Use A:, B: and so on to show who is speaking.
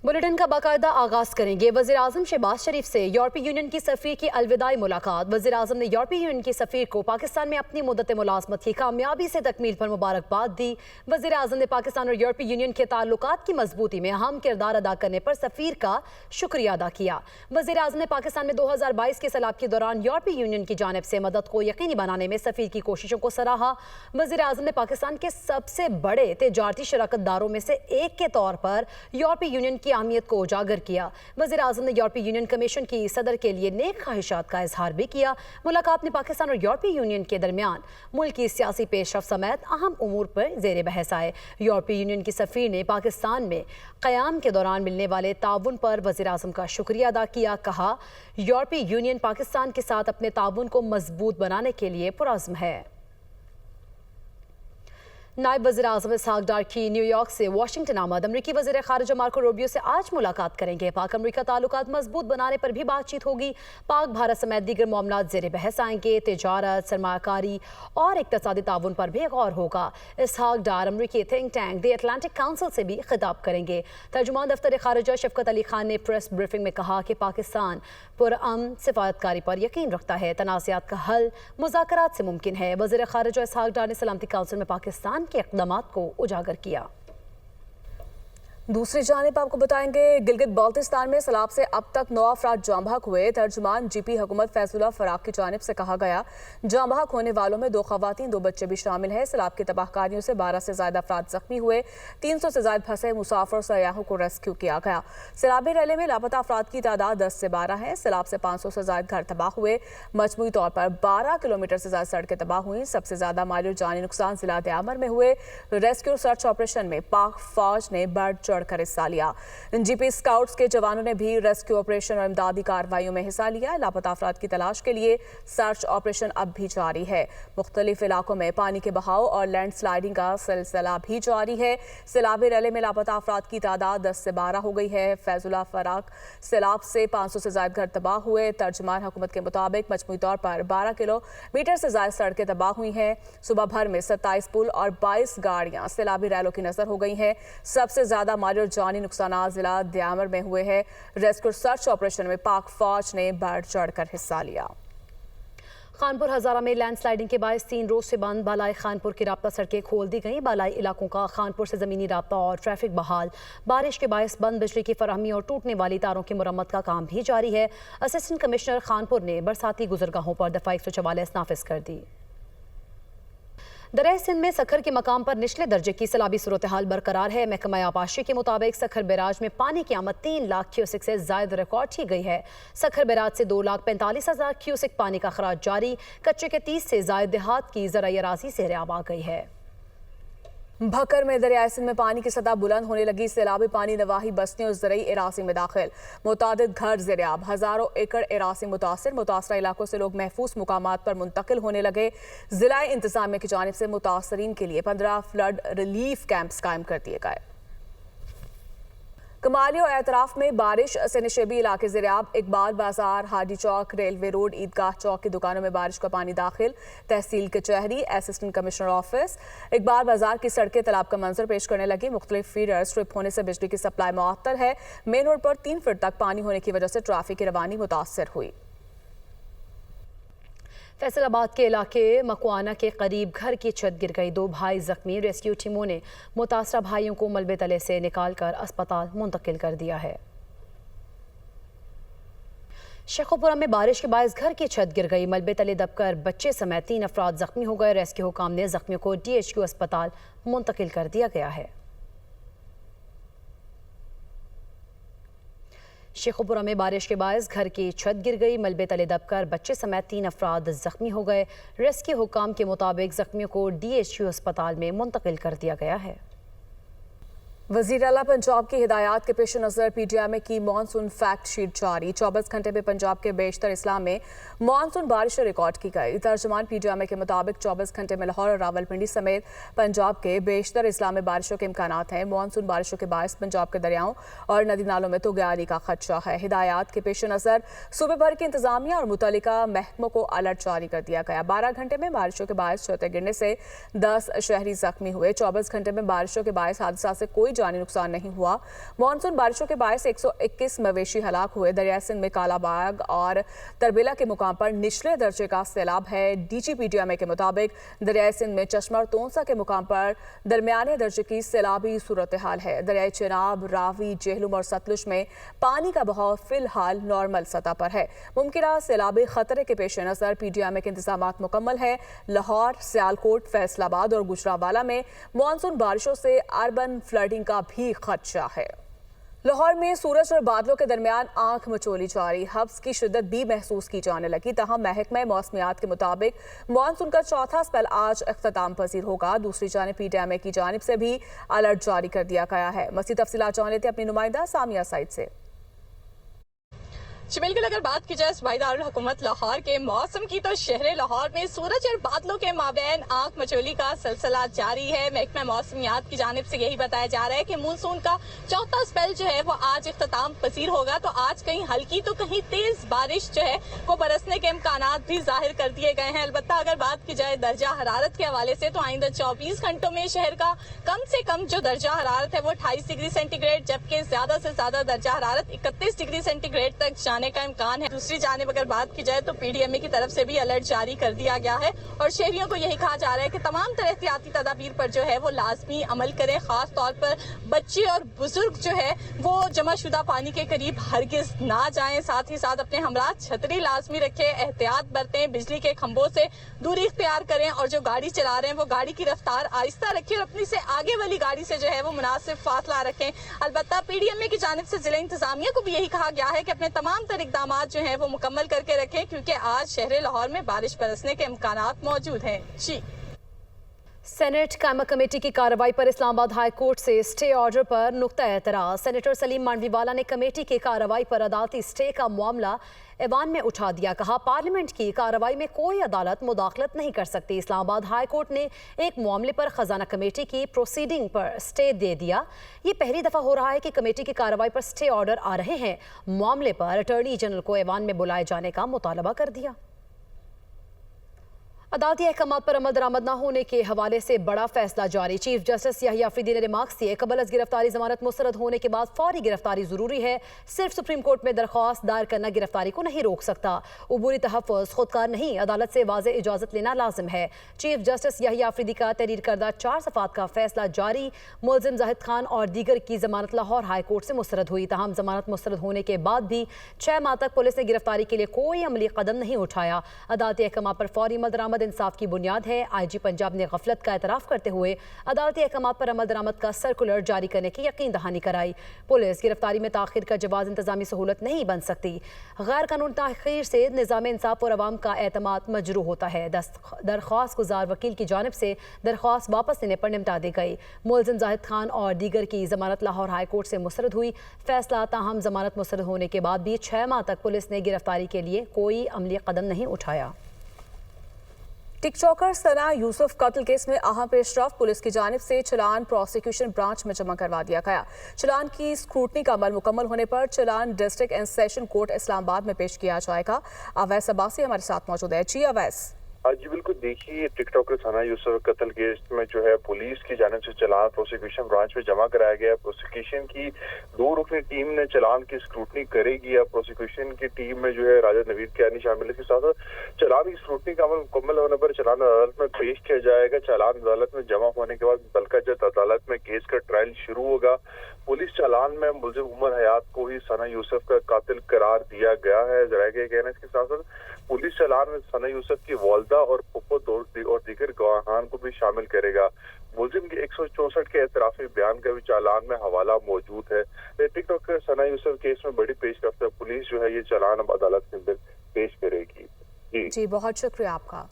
A: Bulletin का बाकायदा आगाज करेंगे। वज़ीर आज़म शहबाज शरीफ से यूरोपीय यूनियन की सफ़ीर की अलविदाई मुलाकात। वज़ीर आज़म ने यूरोपीय यूनियन की सफ़ीर को पाकिस्तान में अपनी मुद्दत मुलाज़मत की कामयाबी से तकमील पर मुबारकबाद दी। वज़ीर आज़म ने पाकिस्तान और यूरोपीय यूनियन के ताल्लुकात की मजबूती में अहम किरदार अदा करने पर सफ़ीर का शुक्रिया अदा किया। वज़ीर आज़म ने पाकिस्तान में 2022 के सैलाब के दौरान यूरोपीय यूनियन की जानिब से मदद को यकीनी बनाने में सफ़ीर की कोशिशों को सराहा। वज़ीर आज़म ने पाकिस्तान के सबसे बड़े तिजारती शराकतदारों में से एक के तौर पर यूरोपीय यूनियन की अहमियत को उजागर किया। वज़ीर आज़म ने यूरोपीय यूनियन कमीशन की सदर के लिए नेक ख्वाहिशात का इजहार भी किया। मुलाकात में पाकिस्तान और यूरोपीय यूनियन के दरमियान मुल्क की सियासी पेशरफ्त समेत अहम उमूर पर ज़ेर बहस आए। यूरोपीय यूनियन की सफ़ीर ने पाकिस्तान में क़याम के दौरान मिलने वाले ताउन पर वज़ीर आज़म का शुक्रिया अदा किया। कहा, यूरोपीय यूनियन पाकिस्तान के साथ अपने ताउन को मजबूत बनाने के लिए पुरअज़्म है। नायब वज़ीर आज़म इसहाक डार की न्यूयॉर्क से वाशिंगटन आमद। अमरीकी वज़ीर ख़ारिजा मार्को रूबियो से आज मुलाकात करेंगे। पाक अमरीका ताल्लुकात मजबूत बनाने पर भी बातचीत होगी। पाक भारत समेत दीगर मामलात ज़ेर बहस आएंगे। तिजारत, सरमाकारी और इक़्तिसादी ताउन पर भी गौर होगा। इसहाक डार अमरीकी think tank the Atlantic council से भी खिताब करेंगे। तर्जुमान दफ्तर ख़ारिजा शफ़क़त अली खान ने प्रेस ब्रीफिंग में कहा कि पाकिस्तान पुरअमन सिफारतकारी पर यकीन रखता है। तनाज़ात का हल मुज़ाकरात से मुमकिन है। वज़ीर ख़ारिजा इसहाक डार ने सलामती काउंसिल में पाकिस्तान के इक़दामात को उजागर किया।
B: दूसरी जानिब आपको बताएंगे, गिलगित बाल्टिस्तान में सैलाब से अब तक 9 अफराद जाम बहक हुए। तर्जुमान जीपी हुकूमत फैजुल्लाह फराक की जानिब से कहा गया, जाम बहक होने वालों में 2 खवातीन 2 बच्चे भी शामिल हैं। सैलाब की तबाहकारियों से 12 से ज्यादा अफराद जख्मी हुए। 300 से ज्यादा फंसे मुसाफिर सयाहों को रेस्क्यू किया गया। सैलाबी रैली में लापता अफराद की तादाद 10 से 12 है। सैलाब से 500 से ज्यादा घर तबाह हुए। मजमूई तौर पर 12 किलोमीटर से ज्यादा सड़कें तबाह हुई। सबसे ज्यादा माली जानी नुकसान जिला दयामर में हुए। रेस्क्यू सर्च ऑपरेशन में पाक फौज ने बढ़ चढ़कर हिस्सा लिया। जीपी स्काउट्स के जवानों ने भी रेस्क्यू ऑपरेशन और इमदादी कार्रवाइयों में हिस्सा लिया। लापता अफराद की तलाश के लिए सर्च ऑपरेशन अब भी जारी है। मुख्तलिफ इलाकों में पानी के बहाव और लैंडस्लाइडिंग का सिलसिला भी जारी है। सैलाबी रैली में लापता अफराद की तादाद 10 से 12 हो गई है। फैजुल्लाह फराक सैलाब से 500 से ज्यादा घर तबाह हुए। तर्जुमान हुकूमत के मुताबिक मजमूई तौर पर 12 किलोमीटर से ज्यादा सड़कें तबाह हुई हैं। सुबह भर में 27 पुल और 22 गाड़ियां सैलाबी रैलों की नजर हो गई हैं। सबसे ज्यादा माली और जानी नुकसान जिला दयामर में हुए हैं। रेस्क्यू सर्च ऑपरेशन में पाक फौज ने बढ़ चढ़कर हिस्सा लिया।
A: खानपुर हजारा में लैंडस्लाइडिंग के बायस 3 रोज से बंद बालाई खानपुर की राब्ता सड़कें खोल दी गई। बालाई इलाकों का खानपुर से ज़मीनी राब्ता और ट्रैफिक बहाल। बारिश के बायस बंद बिजली की फराहमी और टूटने वाली तारों की मुरम्मत का काम भी जारी है। असिस्टेंट कमिश्नर खानपुर ने बरसाती गुजरगाहों पर दफ़ा 144 नाफिज कर दी। दरिया सिंध में सखर के मकाम पर निचले दर्जे की सैलाबी सूरत हाल बरकरार है। महकमा आबाशी के मुताबिक सखर बैराज में पानी की आमद 3 लाख क्यूसिक से ज्यादा रिकॉर्ड की गई है। सखर बैराज से 2,45,000 क्यूसिक पानी का खराज जारी। कच्चे के 30 से ज्यादा देहात की ज़राई अराज़ी से रेआब आ गई है।
B: भकर में दरिया सिंध में पानी की सतह बुलंद होने लगी। सैलाबी पानी नवाही बस्तियों और ज़रई इरासी में दाखिल। मुतादिद घर ज़ेरियाब। हज़ारों एकड़ इरासी मुतासरा इलाकों से लोग महफूज मुकामात पर मुंतकिल होने लगे। ज़िला इंतज़ामिया की जानिब से मुतासरीन के लिए 15 फ्लड रिलीफ कैंप्स कायम कर दिए गए। कमाली और एतराफ में बारिश से निशेबी इलाके ज़ेरियाब। इकबाल बाजार, हाजी चौक, रेलवे रोड, ईदगाह चौक की दुकानों में बारिश का पानी दाखिल। तहसील कचहरी, असिस्टेंट कमिश्नर ऑफिस, इकबाल बाजार की सड़कें तालाब का मंजर पेश करने लगी। मुख्तलिफ फीडर स्ट्रिप होने से बिजली की सप्लाई मुअत्तल है। मेन रोड पर 3 फीट तक पानी होने की वजह से ट्रैफिक की रवानी मुतासर हुई।
A: फैसलाबाद के इलाके मकवाना के करीब घर की छत गिर गई। 2 भाई जख्मी। रेस्क्यू टीमों ने मुतासरा भाइयों को मलबे तले से निकालकर अस्पताल मुंतकिल कर दिया है। शेखोपुरा में बारिश के बायस घर की छत गिर गई। मलबे तले दबकर बच्चे समेत 3 अफराद जख्मी हो गए। रेस्क्यू हुकाम ने जख्मियों को DHQ अस्पताल मुंतकिल कर दिया गया है। शेखोपुरा में बारिश के बायस घर की छत गिर गई। मलबे तले दबकर बच्चे समेत 3 अफराद जख्मी हो गए। रेस्क्यू हुकाम के मुताबिक जख्मियों को DHQ अस्पताल में मुंतकिल कर दिया गया है।
B: वज़ीर आला पंजाब की हिदायत के पेश नज़र PTI में की मानसून फैक्ट शीट जारी। 24 घंटे में पंजाब के बेशतर इस्लाम में मानसून बारिश रिकॉर्ड की गई। तर्जुमान PTI के मुताबिक 24 घंटे में लाहौर और रावलपिंडी समेत पंजाब के बेशतर इस्लाम में बारिशों के इम्कानात हैं। मानसून बारिशों के बायस पंजाब के दरियाओं और नदी नालों में तुगयानी का खदशा है। हिदायत के पेश नज़र सूबे भर की इंतजामिया और मुतल्लिका महकमों को अलर्ट जारी कर दिया गया। 12 घंटे में बारिशों के बायस छतें गिरने से 10 शहरी जख्मी हुए। 24 घंटे में बारिशों के बायस हादसा से कोई जानी नुकसान नहीं हुआ। मानसून बारिशों के बायस 121 मवेशी हलाक हुए। दरिया सिंध में कालाबाग और तरबेला के मुकाम पर निचले दर्जे का सैलाब है। DGPDMA के मुताबिक दरिया सिंध में चश्मा और तोंसा के मुकाम पर दरमियाने दर्जे की सैलाबी सूरत हाल है। दरियाई चेनाब, रावी, जेहलुम और सतलुज में पानी का बहाव फिलहाल नॉर्मल सतह पर है। मुमकिन सैलाबी खतरे के पेश नजर PDMA के इंतजाम मुकम्मल है। लाहौर, सियालकोट, फैसलाबाद और गुजरांवाला में मानसून बारिशों से अर्बन फ्लडिंग का भी खदशा है। लाहौर में सूरज और बादलों के दरमियान आंख मचोली जारी। हब्स की शिद्दत भी महसूस की जाने लगी। तहम महकमा मौसमियात के मुताबिक मानसून का चौथा स्पेल आज इख्तिताम पजीर होगा। दूसरी जानिब PDMA की जानिब से भी अलर्ट जारी कर दिया गया है। मज़ीद तफसीलात जान लेते हैं अपनी नुमाइंदा सामिया साइद से।
C: बिल्कुल, अगर बात की जाए सूबाई दारुल हुकूमत लाहौर के मौसम की, तो शहर लाहौर में सूरज और बादलों के माबैन आंख मचोली का सिलसिला जारी है। महकमा मौसमियात की जानिब से यही बताया जा रहा है कि मानसून का चौथा स्पेल जो है वो आज इख्तिताम पसीर होगा। तो आज कहीं हल्की तो कहीं तेज बारिश जो है वो बरसने के इम्कानात भी जाहिर कर दिए गए हैं। अलबत्ता अगर बात की जाए दर्जा हरारत के हवाले से, तो आइंदा 24 घंटों में शहर का कम से कम जो दर्जा हरारत है वो 28 डिग्री सेंटीग्रेड, जबकि ज्यादा से ज्यादा दर्जा हरारत 31 डिग्री सेंटीग्रेड तक जाने का इम्कान है। दूसरी जानिब अगर बात की जाए तो PDMA की तरफ से भी अलर्ट जारी कर दिया गया है और शहरियों को यही कहा जा रहा है कि तमाम तरह एहतियाती तदाबीर पर जो है वो लाजमी अमल करें। खास तौर पर बच्चे और बुजुर्ग जो है वो जमाशुदा पानी के करीब हरगिज ना जाएं। साथ ही साथ अपने हमरा छतरी लाजमी रखें, एहतियात बरतें, बिजली के खंभों से दूरी इख्तियार करें और जो गाड़ी चला रहे हैं वो गाड़ी की रफ्तार आहिस्ता रखें और अपनी से आगे वाली गाड़ी से जो है वो मुनासिब फासला रखें। अलबत्ता PDMA की जानिब से जिला इंतजामिया को भी यही कहा गया है कि अपने तमाम तर इक़दाम जो है वो मुकम्मल करके रखें, क्योंकि आज शहर लाहौर में बारिश बरसने के इम्कानात मौजूद हैं। जी,
A: सेनेट कायमा कमेटी की कार्रवाई पर इस्लामाबाद हाई कोर्ट से स्टे ऑर्डर पर नुक्ता एतराज। सेनेटर सलीम मांडवीवाला ने कमेटी की कार्रवाई पर अदालती स्टे का मामला ऐवान में उठा दिया। कहा, पार्लियामेंट की कार्रवाई में कोई अदालत मुदाखलत नहीं कर सकती। इस्लामाबाद हाई कोर्ट ने एक मामले पर खजाना कमेटी की प्रोसीडिंग पर स्टे दे दिया। ये पहली दफा हो रहा है कि कमेटी की कार्रवाई पर स्टे ऑर्डर आ रहे हैं। मामले पर अटॉर्नी जनरल को ऐवान में बुलाए जाने का मुतालबा कर दिया। अदालती अहकाम पर अमल दरामद न होने के हवाले से बड़ा फैसला जारी। चीफ जस्टिस याहिया अफरीदी ने रिमार्क्स दिए, कबल अज़ गिरफ्तारी जमानत मुस्तरद होने के बाद फौरी गिरफ्तारी जरूरी है। सिर्फ सुप्रीम कोर्ट में दरख्वास्त दायर करना गिरफ्तारी को नहीं रोक सकता। उबूरी तहफ़्फ़ुज़ खुदकार नहीं, अदालत से वाज़े इजाज़त लेना लाजिम है। चीफ जस्टिस याहिया अफरीदी का तहरीर करदा 4 सफ़ात का फैसला जारी। मुलजिम जाहिद खान और दीगर की जमानत लाहौर हाई कोर्ट से मुस्तरद हुई। तहम जमानत मुस्तरद होने के बाद भी 6 माह तक पुलिस ने गिरफ्तारी के लिए कोई अमली कदम नहीं उठाया। अदालती अहकाम पर फौरी अमल दरामद इंसाफ की बुनियाद है। IG पंजाब ने गफलत का एतराफ़ करते हुए अदालती अहकाम पर अमल दरामद का सर्कुलर जारी करने की यकीन दहानी कराई। पुलिस गिरफ्तारी में ताख़ीर का जवाज़ इंतजामी सहूलत नहीं बन सकती। गैर कानून ताख़ीर से निज़ाम इंसाफ और अवाम का एतमाद मजरूह होता है। दरख्वास्त गुजार वकील की जानिब से दरख्वास्त वापस लेने पर निमटा दी गई। मुलजिम जाहिद खान और दीगर की जमानत लाहौर हाई कोर्ट से मुस्तरद हुई। फैसला ताहम जमानत मुस्तरद होने के बाद भी 6 माह तक पुलिस ने गिरफ्तारी के लिए कोई अमली कदम नहीं उठाया।
B: टिकटॉकर सना यूसुफ कत्ल केस में अहम पेशरफ, पुलिस की जानिब से चलान प्रोसिक्यूशन ब्रांच में जमा करवा दिया गया। चलान की स्क्रूटनी का अमल मुकम्मल होने पर चलान district and session court Islamabad में पेश किया जाएगा। अवैस अब्बासी हमारे साथ मौजूद है। जी अवैस।
D: जी बिल्कुल, देखिए टिकटॉकर सना यूसुफ कत्ल केस में जो है पुलिस की जानिब से चलान प्रोसिक्यूशन ब्रांच में जमा कराया गया। प्रोसिक्यूशन की 2 रुकनी टीम ने चलान की स्क्रूटनी करेगी। अब प्रोसिक्यूशन की टीम में जो है राजा नवीद कियानी शामिल है। इसके साथ चलान की स्क्रूटनी का अमल मुकम्मल होने पर चलान अदालत में पेश किया जाएगा। चलान अदालत में जमा होने के बाद मुतल्लिका जज अदालत में केस का ट्रायल शुरू होगा। पुलिस चालान में मुलजिम उमर हयात को ही सना यूसुफ का कातिल करार दिया गया है। जराये के कहना इसके साथ साथ पुलिस चालान में सना यूसुफ की वालदा और पुप्पो और दीगर गवाहान को भी शामिल करेगा। मुलजिम के 164 के एतराफी बयान का भी चालान में हवाला मौजूद है। टिकटॉकर सना यूसुफ केस में बड़ी पेशरफ्त पुलिस जो है ये चालान अब अदालत के अंदर पेश करेगी।
B: जी बहुत शुक्रिया आपका।